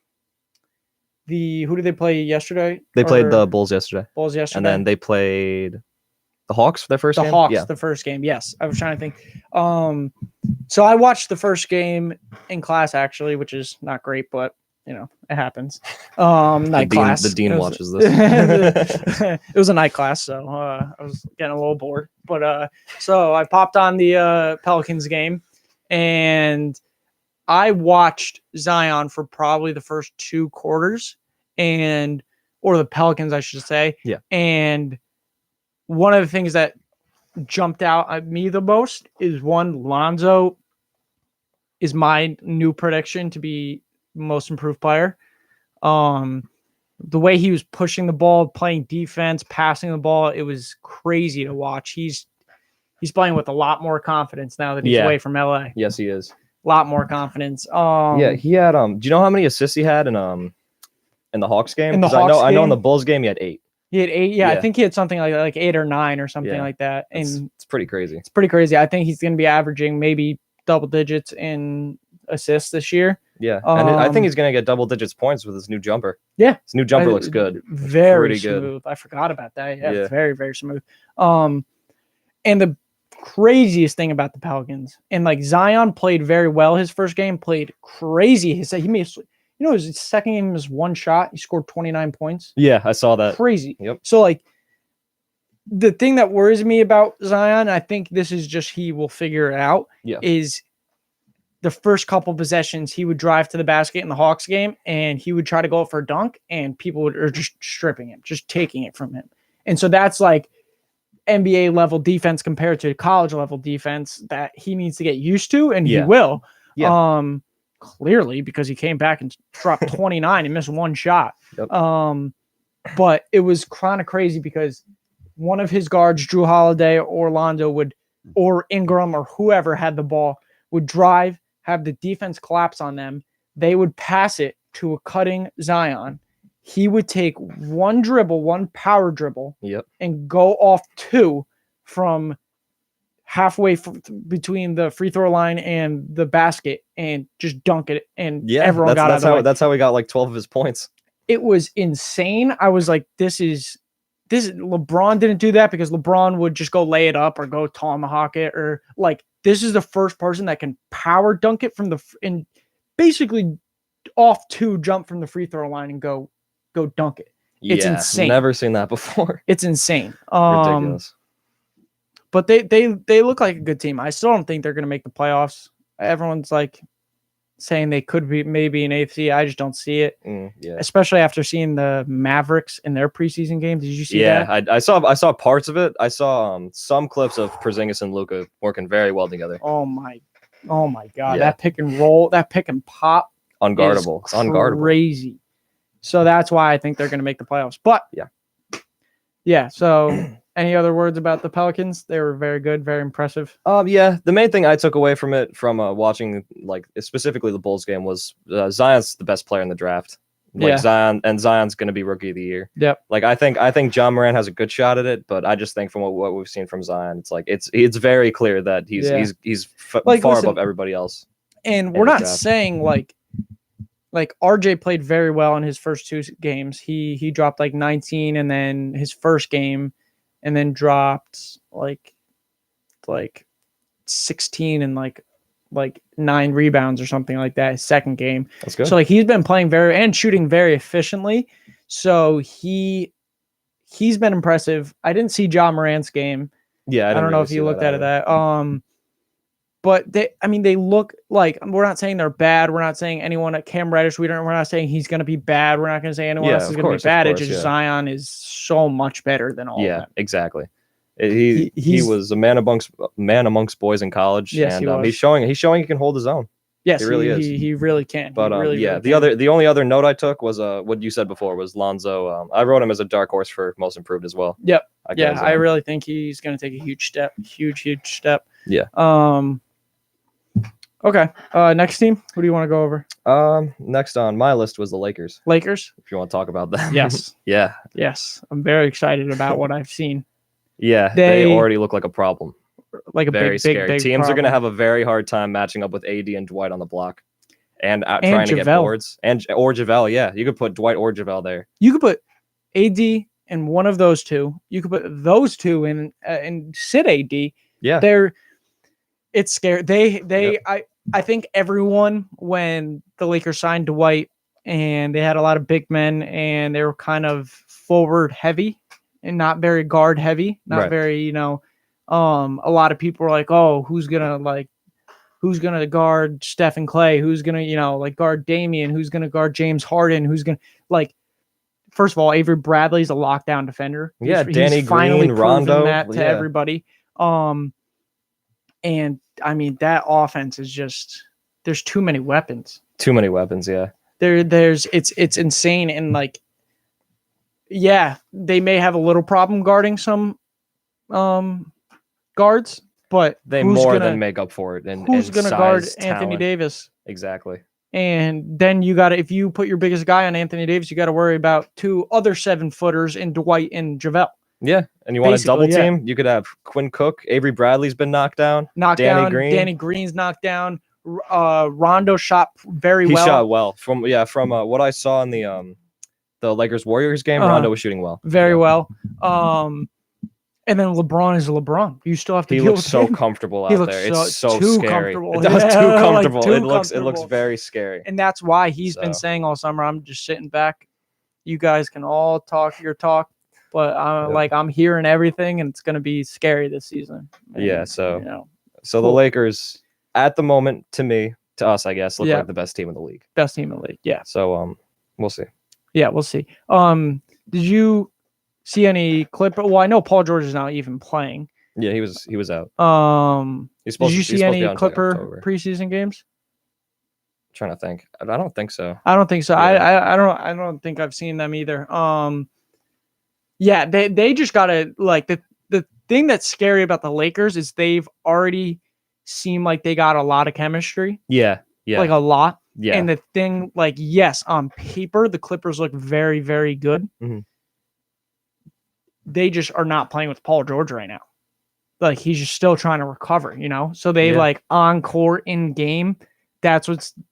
Speaker 1: did they play yesterday?
Speaker 2: They played the Bulls yesterday.
Speaker 1: And
Speaker 2: then they played the Hawks for their first game?
Speaker 1: The Hawks, the first game, yes. I was trying to think. So I watched the first game in class, actually, which is not great, but, it happens. Night class.
Speaker 2: The dean watches this.
Speaker 1: It was a night class, so I was getting a little bored. But so I popped on the Pelicans game, and I watched Zion for probably the first 2 quarters, or the Pelicans, I should say.
Speaker 2: Yeah.
Speaker 1: And one of the things that jumped out at me the most is Lonzo is my new prediction to be most improved player. The way he was pushing the ball, playing defense, passing the ball, it was crazy to watch. He's playing with a lot more confidence now that he's away from LA.
Speaker 2: Yes, he is.
Speaker 1: A lot more confidence.
Speaker 2: He had do you know how many assists he had in the Hawks game? I know in the Bulls game he had 8.
Speaker 1: He had 8. Yeah, I think he had something like 8 or 9 or something like that. And
Speaker 2: it's pretty crazy.
Speaker 1: It's pretty crazy. I think he's going to be averaging maybe double digits in assists this year.
Speaker 2: Yeah, and I think he's going to get double digits points with his new jumper.
Speaker 1: Yeah,
Speaker 2: his new jumper looks good.
Speaker 1: Very smooth. Good. I forgot about that. Yeah, very, very smooth. And the craziest thing about the Pelicans, and like Zion played very well his first game, played crazy. He made, his second game was one shot. He scored 29 points.
Speaker 2: Yeah, I saw that.
Speaker 1: Crazy.
Speaker 2: Yep.
Speaker 1: So like, the thing that worries me about Zion, I think this is just he will figure it out.
Speaker 2: Yeah.
Speaker 1: Is the first couple possessions, he would drive to the basket in the Hawks game and he would try to go for a dunk and people are just stripping him, just taking it from him. And so that's like NBA level defense compared to college level defense that he needs to get used to, and he will.
Speaker 2: Yeah.
Speaker 1: Clearly, because he came back and dropped 29 and missed one shot.
Speaker 2: Yep.
Speaker 1: But it was kind of crazy because one of his guards, Drew Holiday or Orlando or Ingram or whoever had the ball, would drive, have the defense collapse on them. They would pass it to a cutting Zion. He would take one power dribble, and go off two from halfway between the free throw line and the basket and just dunk it. And everyone got out of the way.
Speaker 2: That's how we got like 12 of his points.
Speaker 1: It was insane. I was like, this is LeBron didn't do that because LeBron would just go lay it up or go tomahawk it, or like, this is the first person that can power dunk it and basically off two, jump from the free throw line and go dunk it. It's insane.
Speaker 2: Never seen that before.
Speaker 1: It's insane.
Speaker 2: Ridiculous.
Speaker 1: But they look like a good team. I still don't think they're going to make the playoffs. Everyone's like saying they could be maybe an eighth seed. I just don't see it. Especially after seeing the Mavericks in their preseason game. Did you see that?
Speaker 2: Yeah, I saw parts of it. I saw some clips of Porzingis and Luka working very well together.
Speaker 1: Oh my God. Yeah. That pick and roll, that pick and pop.
Speaker 2: Unguardable. It's unguardable.
Speaker 1: Crazy. So that's why I think they're going to make the playoffs. But yeah. So any other words about the Pelicans? They were very good, very impressive.
Speaker 2: The main thing I took away from it, from watching like specifically the Bulls game, was Zion's the best player in the draft. Zion's going to be rookie of the year.
Speaker 1: Yep.
Speaker 2: Like I think John Moran has a good shot at it, but I just think from what we've seen from Zion, it's like it's very clear that he's far above everybody else.
Speaker 1: And we're not saying like RJ played very well in his first two games. He dropped like 19, and then his first game, and then dropped like 16 and like 9 rebounds or something like that. His second game.
Speaker 2: That's good.
Speaker 1: So like he's been playing and shooting very efficiently. So he's been impressive. I didn't see Ja Morant's game.
Speaker 2: Yeah,
Speaker 1: I don't know if you looked at that. But they look like, we're not saying they're bad. We're not saying anyone at Cam Reddish. We're not saying he's going to be bad. We're not going to say anyone else is going to be bad. It's just Zion is so much better than all of them.
Speaker 2: Yeah, exactly. He was a man amongst boys in college.
Speaker 1: Yes,
Speaker 2: and he's showing he can hold his own.
Speaker 1: Yes,
Speaker 2: he really is.
Speaker 1: He really can.
Speaker 2: But the only other note I took was what you said before was Lonzo. I wrote him as a dark horse for most improved as well.
Speaker 1: Yep. I really think he's going to take a huge step. Huge step.
Speaker 2: Yeah.
Speaker 1: Okay. Next team. Who do you want to go over?
Speaker 2: Next on my list was the Lakers.
Speaker 1: Lakers.
Speaker 2: If you want to talk about them.
Speaker 1: Yes.
Speaker 2: Yeah.
Speaker 1: Yes. I'm very excited about what I've seen.
Speaker 2: Yeah. They already look like a problem.
Speaker 1: Like a
Speaker 2: very scary.
Speaker 1: big
Speaker 2: Teams are going to have a very hard time matching up with AD and Dwight on the block, and trying to get boards. Or JaVale. Yeah, you could put Dwight or JaVale there.
Speaker 1: You could put AD and one of those two. You could put those two in and sit AD.
Speaker 2: Yeah.
Speaker 1: It's scary. I think everyone, when the Lakers signed Dwight and they had a lot of big men and they were kind of forward heavy and not very guard heavy, not very, a lot of people were like, oh, who's gonna guard Steph and Clay? Who's gonna, guard Damian? Who's gonna guard James Harden? Who's gonna first of all, Avery Bradley's a lockdown defender.
Speaker 2: Yeah, Danny
Speaker 1: Green, finally
Speaker 2: Rondo,
Speaker 1: that to everybody. And I mean, that offense is just, there's too many weapons.
Speaker 2: Too many weapons, yeah.
Speaker 1: It's insane. And they may have a little problem guarding some guards, but
Speaker 2: they more than make up for it. And
Speaker 1: who's going to guard Anthony Davis?
Speaker 2: Exactly.
Speaker 1: And then if you put your biggest guy on Anthony Davis, you got to worry about 2 other 7-footers in Dwight and JaVale.
Speaker 2: Yeah, and you want a double team? You could have Quinn Cook. Avery Bradley's been knocked down.
Speaker 1: Danny Green's knocked down. Rondo shot very well.
Speaker 2: He shot well from what I saw in the Lakers Warriors game. Rondo was shooting well,
Speaker 1: very well. And then LeBron is LeBron. You still have to deal with him.
Speaker 2: He looks so comfortable out there. It's so
Speaker 1: too
Speaker 2: scary.
Speaker 1: Comfortable.
Speaker 2: It does too comfortable.
Speaker 1: Like,
Speaker 2: it looks very scary.
Speaker 1: And that's why he's been saying all summer, I'm just sitting back. You guys can all talk your talk, but I'm hearing everything, and it's going to be scary this season. And,
Speaker 2: so the Lakers at the moment, to us, I guess, look like the best team in the league.
Speaker 1: Best team in the league. Yeah.
Speaker 2: So we'll see.
Speaker 1: Yeah, we'll see. Did you see any clip? Well, I know Paul George is not even playing.
Speaker 2: Yeah, he was out.
Speaker 1: Did you see any Clipper preseason games?
Speaker 2: I'm trying to think. I don't think so.
Speaker 1: I don't think so. Yeah. I don't think I've seen them either. Yeah, they just gotta like the thing that's scary about the Lakers is they've already seemed like they got a lot of chemistry.
Speaker 2: Yeah.
Speaker 1: Like a lot.
Speaker 2: Yeah.
Speaker 1: And the thing, like, yes, on paper, the Clippers look very, very good.
Speaker 2: Mm-hmm.
Speaker 1: They just are not playing with Paul George right now. Like, he's just still trying to recover, So they like on court in game. That's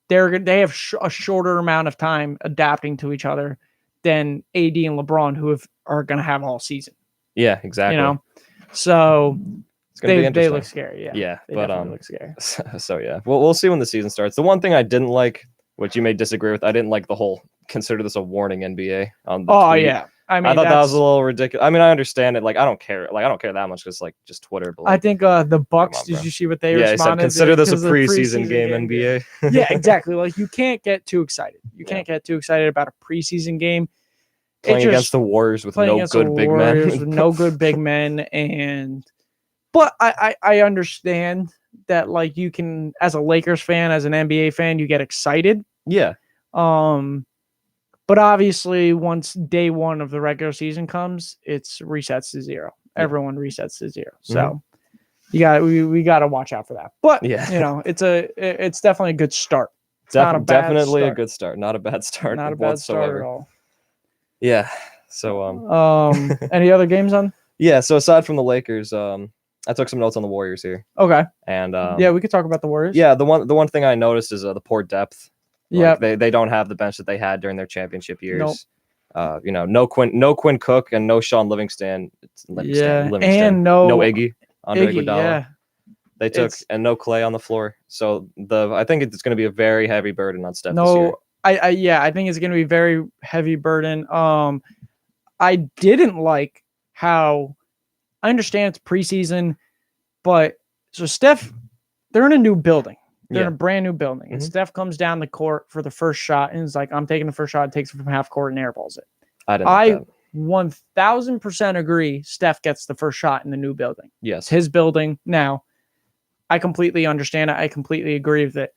Speaker 1: they have a shorter amount of time adapting to each other than AD and LeBron, who are going to have all season.
Speaker 2: Yeah, exactly.
Speaker 1: So
Speaker 2: it's gonna be interesting.
Speaker 1: They look scary.
Speaker 2: Yeah,
Speaker 1: they look scary.
Speaker 2: So yeah, we'll see when the season starts. The one thing I didn't like, which you may disagree with, I didn't like the whole consider this a warning NBA on the tweet.
Speaker 1: Yeah. I
Speaker 2: thought that was a little ridiculous. I mean, I understand it. Like, I don't care. Like, I don't care that much because, like, just Twitter. But, like,
Speaker 1: I think the Bucks. Did you see what they responded?
Speaker 2: Yeah, consider this a preseason game, NBA.
Speaker 1: Yeah, exactly. Like, you can't get too excited. You can't get too excited about a preseason game.
Speaker 2: Playing against the Warriors with no good big men.
Speaker 1: With no good big men, but I understand that, like, you can, as a Lakers fan, as an NBA fan, you get excited.
Speaker 2: Yeah.
Speaker 1: But obviously, once day one of the regular season comes, it's resets to zero. Everyone resets to zero. So we got to watch out for that. But it's definitely a good start. It's not a bad
Speaker 2: definitely
Speaker 1: start.
Speaker 2: a good start. Not a bad start.
Speaker 1: Not a bad start at all.
Speaker 2: Yeah. So
Speaker 1: any other games on?
Speaker 2: Yeah. So aside from the Lakers, I took some notes on the Warriors here.
Speaker 1: Okay.
Speaker 2: And
Speaker 1: we could talk about the Warriors.
Speaker 2: Yeah. The one thing I noticed is the poor depth.
Speaker 1: Yeah,
Speaker 2: they don't have the bench that they had during their championship years. Nope. No Quinn Cook and no Sean Livingston.
Speaker 1: And no
Speaker 2: Iggy, Andre Iguodala.
Speaker 1: Yeah.
Speaker 2: They took and no Clay on the floor. So I think it's going to be a very heavy burden on Steph this year.
Speaker 1: I think it's going to be a very heavy burden. I didn't like how, I understand it's preseason, but so Steph, they're in a new building. They're in a brand new building. Mm-hmm. And Steph comes down the court for the first shot and is like, I'm taking the first shot, takes it from half court and airballs it. I 1000% agree Steph gets the first shot in the new building.
Speaker 2: Yes.
Speaker 1: It's his building. Now, I completely understand it. I completely agree with it.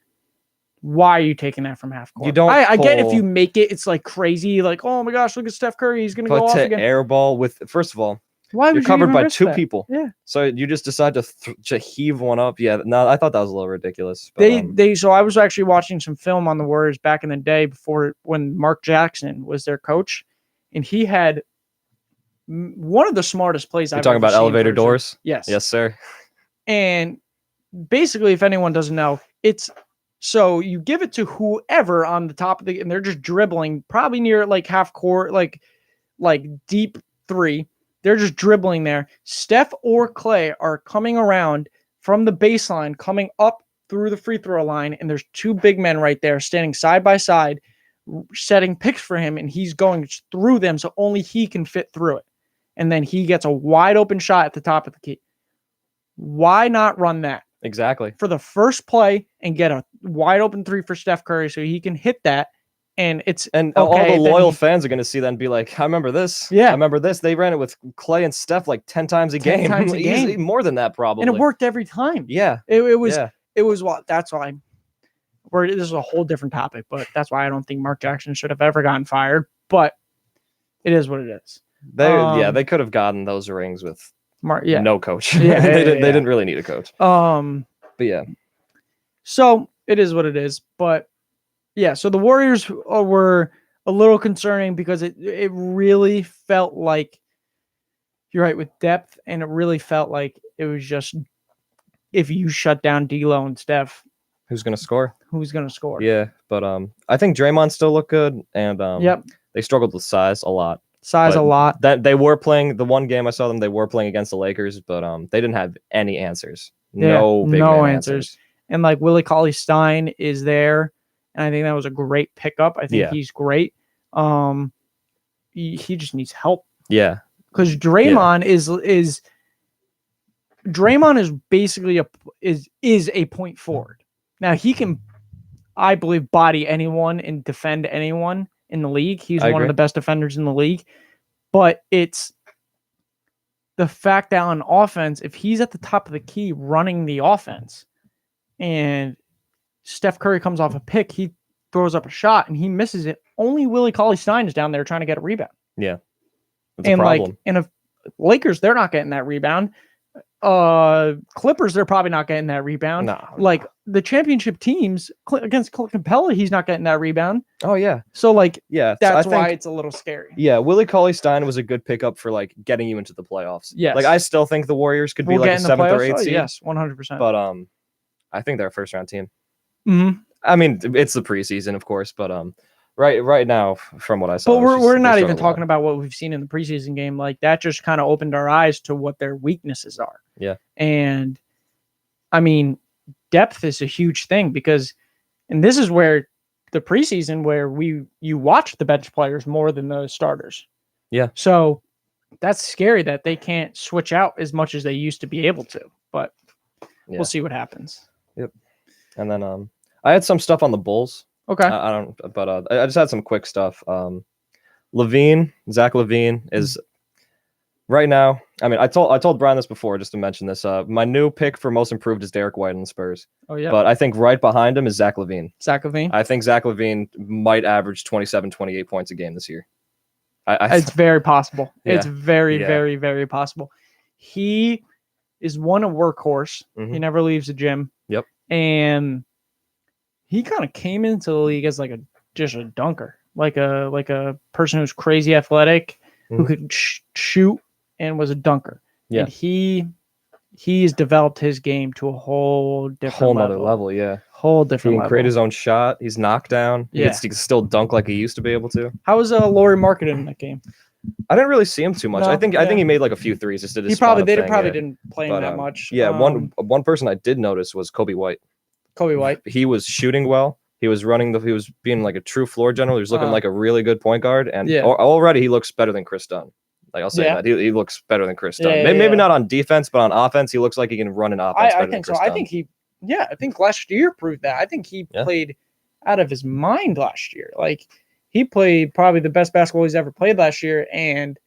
Speaker 1: Why are you taking that from half court? I get if you make it, it's like crazy. Like, oh my gosh, look at Steph Curry. He's going to go off again.
Speaker 2: Airball with, first of all,
Speaker 1: why
Speaker 2: you're covered by two people.
Speaker 1: Yeah.
Speaker 2: So you just decide to heave one up. Yeah. No, I thought that was a little ridiculous. But,
Speaker 1: So I was actually watching some film on the Warriors back in the day when Mark Jackson was their coach, and he had one of the smartest plays I've ever seen.
Speaker 2: You're talking about elevator doors?
Speaker 1: Yes.
Speaker 2: Yes, sir.
Speaker 1: And basically, if anyone doesn't know, it's so you give it to whoever on the top of and they're just dribbling probably near like half court, like deep three. They're just dribbling there. Steph or Clay are coming around from the baseline, coming up through the free throw line, and there's two big men right there standing side by side, setting picks for him, and he's going through them so only he can fit through it. And then he gets a wide open shot at the top of the key. Why not run that?
Speaker 2: Exactly.
Speaker 1: For the first play and get a wide open three for Steph Curry so he can hit that. And
Speaker 2: all the loyal fans are going to see that and be like, I remember this.
Speaker 1: Yeah.
Speaker 2: I remember this. They ran it with Clay and Steph like 10 times a game. Easily, more than that probably.
Speaker 1: And it worked every time.
Speaker 2: Yeah.
Speaker 1: It was what that's why this is a whole different topic, but that's why I don't think Mark Jackson should have ever gotten fired. But it is what it is.
Speaker 2: They could have gotten those rings with no coach.
Speaker 1: Yeah,
Speaker 2: they didn't really need a coach.
Speaker 1: But
Speaker 2: yeah.
Speaker 1: So it is what it is. But yeah, so the Warriors were a little concerning because it really felt like, you're right, with depth, and it really felt like it was just, if you shut down D'Lo and Steph,
Speaker 2: Who's gonna score?
Speaker 1: Who's gonna score?
Speaker 2: Yeah, but I think Draymond still looked good, and
Speaker 1: yep,
Speaker 2: they struggled with size a lot. That they were playing the one game I saw them. They were playing against the Lakers, but they didn't have any answers. No big no answers.
Speaker 1: And like Willie Cauley-Stein is there, and I think that was a great pickup. I think he's great. He just needs help.
Speaker 2: Yeah,
Speaker 1: because Draymond is Draymond is basically is a point forward. Now he can, I believe, body anyone and defend anyone in the league. He's one of the best defenders in the league. But it's the fact that on offense, if he's at the top of the key running the offense and Steph Curry comes off a pick, he throws up a shot and he misses it. Only Willie Cauley-Stein is down there trying to get a rebound.
Speaker 2: Yeah.
Speaker 1: That's a problem. And if Lakers, they're not getting that rebound. Clippers, they're probably not getting that rebound.
Speaker 2: No.
Speaker 1: The championship teams against Capella, he's not getting that rebound.
Speaker 2: Oh yeah.
Speaker 1: So that's why it's a little scary.
Speaker 2: Yeah, Willie Cauley-Stein was a good pickup for getting you into the playoffs.
Speaker 1: Yes.
Speaker 2: I still think the Warriors could be a 7th or 8th seed.
Speaker 1: Yes, 100%.
Speaker 2: But I think they're a first round team.
Speaker 1: Mm-hmm.
Speaker 2: I mean, it's the preseason, of course, but right now, from what I saw,
Speaker 1: but we're not even talking about what we've seen in the preseason game. That just kind of opened our eyes to what their weaknesses are.
Speaker 2: Yeah.
Speaker 1: And I mean, depth is a huge thing and this is where the preseason where you watch the bench players more than the starters.
Speaker 2: Yeah.
Speaker 1: So that's scary that they can't switch out as much as they used to be able to, but we'll see what happens.
Speaker 2: Yep. And then I had some stuff on the Bulls.
Speaker 1: Okay.
Speaker 2: I don't, but I just had some quick stuff. Zach LaVine is right now. I mean, I told Brian this before, just to mention this. My new pick for most improved is Derek White on the Spurs.
Speaker 1: Oh yeah.
Speaker 2: But I think right behind him is Zach LaVine.
Speaker 1: Zach LaVine.
Speaker 2: I think Zach LaVine might average 27, 28 points a game this year.
Speaker 1: It's very possible.
Speaker 2: Yeah.
Speaker 1: It's very, very, very possible. He is a workhorse.
Speaker 2: Mm-hmm.
Speaker 1: He never leaves the gym.
Speaker 2: Yep.
Speaker 1: And he kind of came into the league as just a dunker, like a person who's crazy athletic, who could shoot and was a dunker.
Speaker 2: Yeah.
Speaker 1: And he's developed his game to a whole different
Speaker 2: other level. Yeah.
Speaker 1: Whole different
Speaker 2: He
Speaker 1: level.
Speaker 2: can create his own shot. He's knocked down. He can still dunk like he used to be able to.
Speaker 1: How was Lauri Markkanen in that game?
Speaker 2: I didn't really see him too much.
Speaker 1: No,
Speaker 2: I think he made a few threes. Just did his
Speaker 1: probably didn't play him that much.
Speaker 2: Yeah, one person I did notice was Kobe White.
Speaker 1: Kobe White.
Speaker 2: He was shooting well. He was he was being like a true floor general. He was looking like a really good point guard. And already he looks better than Chris Dunn. I'll say that. He looks better than Chris Dunn. Maybe not on defense, but on offense, he looks like he can run an offense better than Chris Dunn.
Speaker 1: I think last year proved that. I think he played out of his mind last year. He played probably the best basketball he's ever played last year, and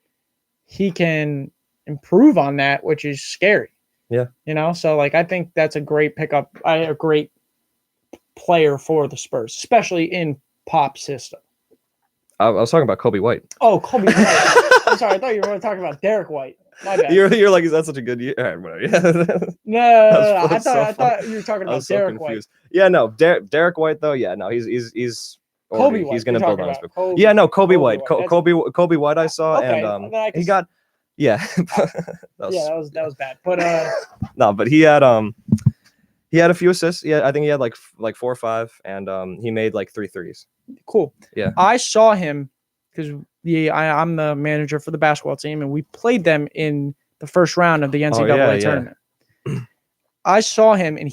Speaker 1: he can improve on that, which is scary.
Speaker 2: Yeah.
Speaker 1: So I think that's a great pickup, a great player for the Spurs, especially in Pop's system.
Speaker 2: I was talking about Kobe White.
Speaker 1: Oh, Kobe White. I'm sorry. I thought you were talking about Derek White. My bad.
Speaker 2: You're like, is that such a good year? All right, whatever.
Speaker 1: No. I thought you were talking about Derek White.
Speaker 2: Yeah, no. Derek White, though. Yeah, no. He's
Speaker 1: Kobe White.
Speaker 2: He's going to build on his. Yeah, no. Kobe White. Kobe White. I saw, and he got. Yeah.
Speaker 1: that was bad. But
Speaker 2: no, but he had a few assists. Yeah, I think he had like 4 or 5, and he made 3 threes.
Speaker 1: Cool.
Speaker 2: Yeah.
Speaker 1: I saw him because I'm the manager for the basketball team, and we played them in the first round of the NCAA tournament. I saw him, and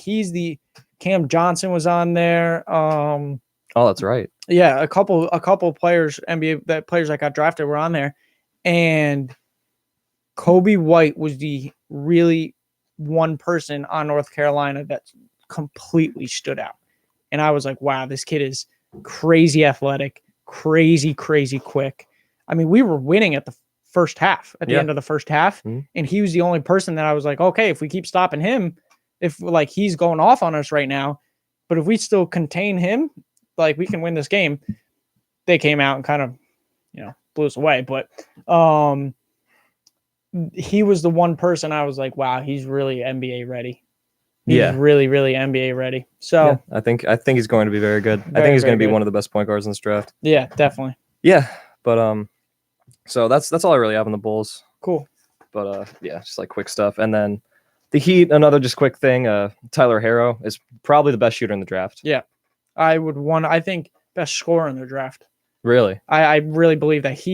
Speaker 1: Cam Johnson was on there.
Speaker 2: Oh, that's right.
Speaker 1: Yeah, a couple players, NBA players that got drafted were on there, and Kobe White was the really one person on North Carolina that completely stood out. And I was like, wow, this kid is crazy athletic, crazy quick. I mean, we were winning at the first half, at the end of the first half.
Speaker 2: Mm-hmm.
Speaker 1: And he was the only person that I was like, okay, if we keep stopping him, if he's going off on us right now, but if we still contain him, we can win this game. They came out and kind of, blew us away. But he was the one person I was like, wow, he's really NBA ready. He's really, really NBA ready. So
Speaker 2: I think he's going to be very good. I think he's going to be one of the best point guards in this draft.
Speaker 1: Yeah, definitely.
Speaker 2: Yeah, but so that's all I really have on the Bulls.
Speaker 1: Cool.
Speaker 2: But just quick stuff, and then The Heat, another just quick thing. Tyler Herro is probably the best shooter in the draft.
Speaker 1: Yeah, I think best scorer in the draft.
Speaker 2: Really?
Speaker 1: I really believe that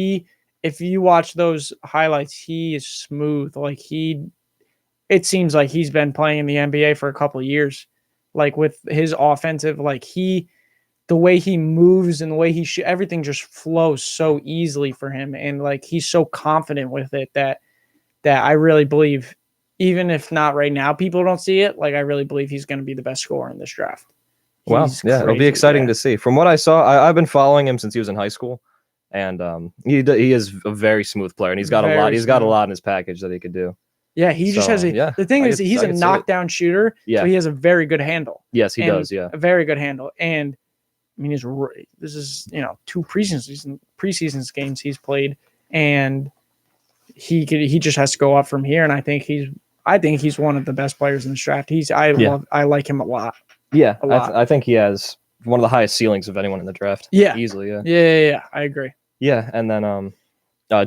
Speaker 1: if you watch those highlights, he is smooth. Like it seems like he's been playing in the NBA for a couple of years. Like with his offensive, like the way he moves and the way everything just flows so easily for him. And like, he's so confident with it that I really believe, even if not right now, people don't see it. Like, I really believe he's going to be the best scorer in this draft.
Speaker 2: Wow. Yeah. It'll be exciting to see. From what I saw, I've been following him since he was in high school, and he is a very smooth player, and he's got a lot. He's got a lot in his package that he could do.
Speaker 1: Yeah, he just has the thing is he's a knockdown shooter, so he has a very good handle.
Speaker 2: Yes, he does. Yeah,
Speaker 1: a very good handle. And I mean, this is 2 preseason games he's played, and he just has to go up from here. And I think he's one of the best players in the draft. I like him a lot.
Speaker 2: Yeah, I think he has one of the highest ceilings of anyone in the draft.
Speaker 1: Yeah,
Speaker 2: easily. Yeah.
Speaker 1: Yeah. I agree.
Speaker 2: Yeah, and then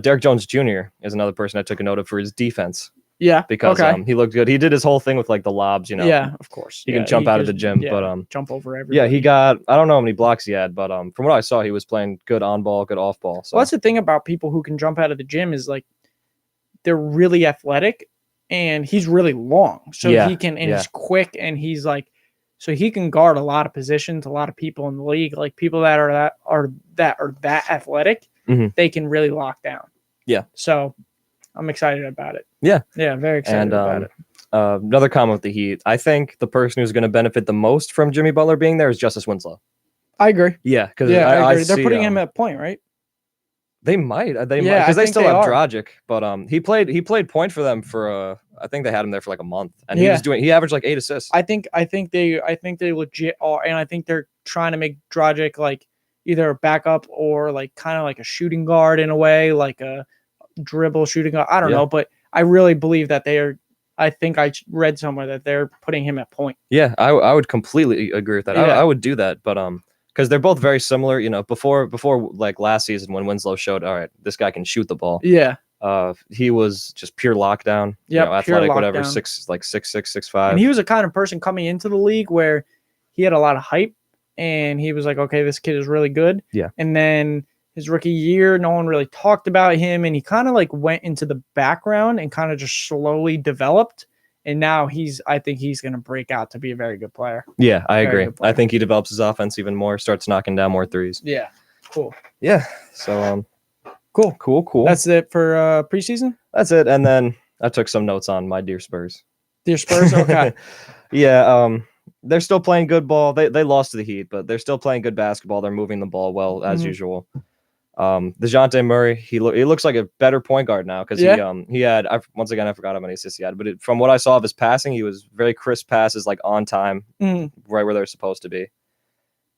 Speaker 2: Derek Jones Jr. is another person I took a note of for his defense.
Speaker 1: Yeah,
Speaker 2: because he looked good. He did his whole thing with like the lobs,
Speaker 1: Yeah, of course.
Speaker 2: He can jump out of the gym, but
Speaker 1: jump over everybody.
Speaker 2: Yeah, he got, I don't know how many blocks he had, but from what I saw, he was playing good on ball, good off ball. So
Speaker 1: that's the thing about people who can jump out of the gym is like they're really athletic, and he's really long, so he can, and he's quick, and he's like, so he can guard a lot of positions, a lot of people in the league, like people that are that athletic, they can really lock down.
Speaker 2: Yeah,
Speaker 1: so I'm excited about it.
Speaker 2: Yeah,
Speaker 1: very excited about it.
Speaker 2: Another comment with the Heat. I think the person who's going to benefit the most from Jimmy Butler being there is Justice Winslow.
Speaker 1: I agree.
Speaker 2: Yeah, because
Speaker 1: I agree. They're putting him at point, right?
Speaker 2: They might. They might, because they still have Dragic, but he played point for them for I think they had him there for like a month, and he averaged like 8 assists.
Speaker 1: I think they legit are, and I think they're trying to make Dragic like either a backup or like kind of like a shooting guard in a way, like a dribble shooting guard. I don't know, but I really believe that they are. I think I read somewhere that they're putting him at point.
Speaker 2: Yeah, I would completely agree with that. Yeah. I would do that, but because they're both very similar. Before like last season when Winslow showed, all right, this guy can shoot the ball.
Speaker 1: Yeah.
Speaker 2: He was just pure lockdown.
Speaker 1: Yeah,
Speaker 2: athletic, whatever, 6'6", 6'5".
Speaker 1: And he was a kind of person coming into the league where he had a lot of hype, and he was like, okay, this kid is really good.
Speaker 2: Yeah.
Speaker 1: And then his rookie year, no one really talked about him, and he kind of like went into the background and kind of just slowly developed. And now I think he's going to break out to be a very good player.
Speaker 2: Yeah, I agree. I think he develops his offense even more, starts knocking down more threes.
Speaker 1: Yeah, cool.
Speaker 2: Yeah, so cool.
Speaker 1: That's it for preseason?
Speaker 2: That's it. And then I took some notes on my dear Spurs.
Speaker 1: Dear Spurs, okay.
Speaker 2: Yeah, they're still playing good ball. They lost to the Heat, but they're still playing good basketball. They're moving the ball well, as usual. DeJounte Murray, he looks like a better point guard now because he had, once again, I forgot how many assists he had, but from what I saw of his passing, he was very crisp passes, like on time, right where they're supposed to be.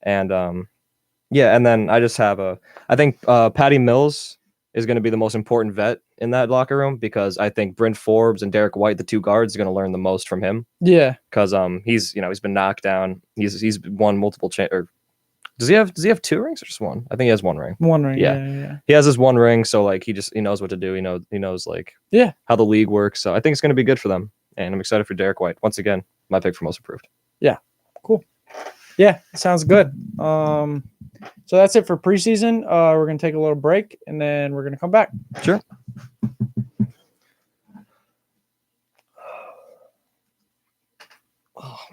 Speaker 2: And and then I just have I think Patty Mills is going to be the most important vet in that locker room because I think Bryn Forbes and Derek White, the two guards, are going to learn the most from him.
Speaker 1: Yeah,
Speaker 2: because he's been knocked down. He's won multiple Does he have 2 rings or just 1? I think he has 1 ring.
Speaker 1: 1 ring. Yeah.
Speaker 2: He has his 1 ring, so like he knows what to do. He knows like how the league works. So I think it's going to be good for them, and I'm excited for Derek White. Once again, my pick for most improved.
Speaker 1: Yeah, cool. Yeah, sounds good. So that's it for preseason. We're gonna take a little break, and then we're gonna come back.
Speaker 2: Sure. Oh man.